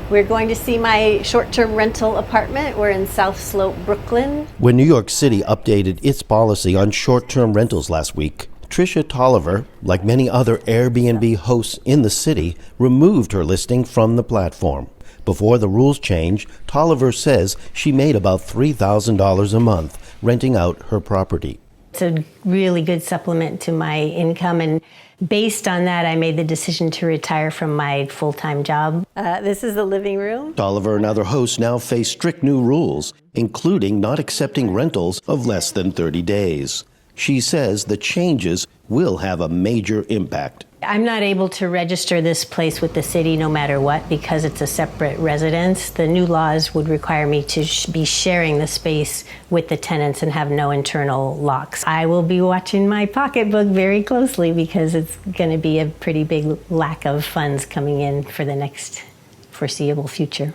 We're going to see my short-term rental apartment. We're in South Slope, Brooklyn. When New York City updated its policy on short-term rentals last week, Tricia Tolliver, like many other Airbnb hosts in the city, removed her listing from the platform. Before the rules change, Tolliver says she made about $3,000 a month renting out her property. It's a really good supplement to my income, and based on that, I made the decision to retire from my full-time job. This is the living room. Tolliver and other hosts now face strict new rules, including not accepting rentals of less than 30 days. She says the changes will have a major impact. I'm not able to register this place with the city no matter what because it's a separate residence. The new laws would require me to be sharing the space with the tenants and have no internal locks. I will be watching my pocketbook very closely because it's going to be a pretty big lack of funds coming in for the next foreseeable future.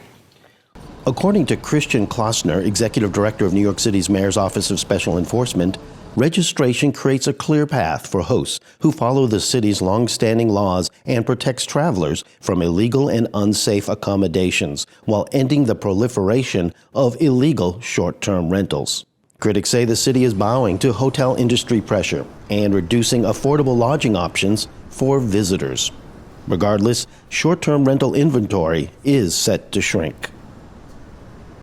According to Christian Klossner, executive director of New York City's Mayor's Office of Special Enforcement, registration creates a clear path for hosts who follow the city's long-standing laws and protects travelers from illegal and unsafe accommodations while ending the proliferation of illegal short-term rentals. Critics say the city is bowing to hotel industry pressure and reducing affordable lodging options for visitors. Regardless, short-term rental inventory is set to shrink.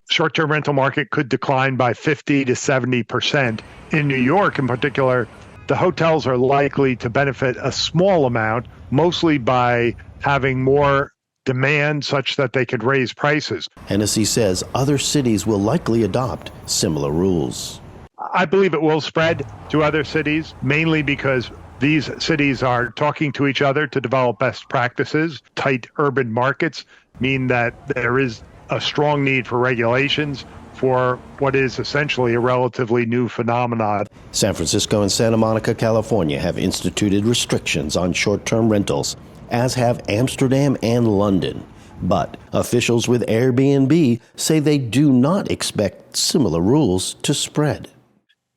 Short-term rental market could decline by 50 to 70%. In New York in particular, the hotels are likely to benefit a small amount, mostly by having more demand such that they could raise prices. Hennessy says other cities will likely adopt similar rules. I believe it will spread to other cities, mainly because these cities are talking to each other to develop best practices. Tight urban markets mean that there is a strong need for regulations for what is essentially a relatively new phenomenon. San Francisco and Santa Monica, California have instituted restrictions on short-term rentals, as have Amsterdam and London. But officials with Airbnb say they do not expect similar rules to spread.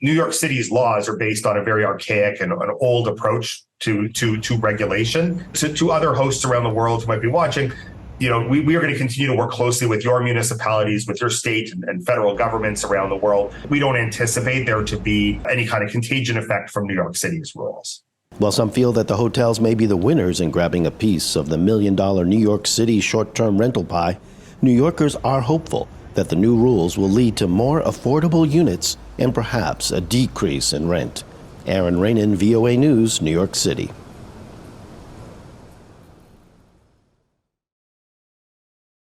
New York City's laws are based on a very archaic and an old approach to regulation. To other hosts around the world who might be watching, we are going to continue to work closely with your municipalities, with your state and federal governments around the world. We don't anticipate there to be any kind of contagion effect from New York City's rules. While some feel that the hotels may be the winners in grabbing a piece of the $1 million New York City short-term rental pie, New Yorkers are hopeful that the new rules will lead to more affordable units and perhaps a decrease in rent. Aron Ranen, VOA News, New York City.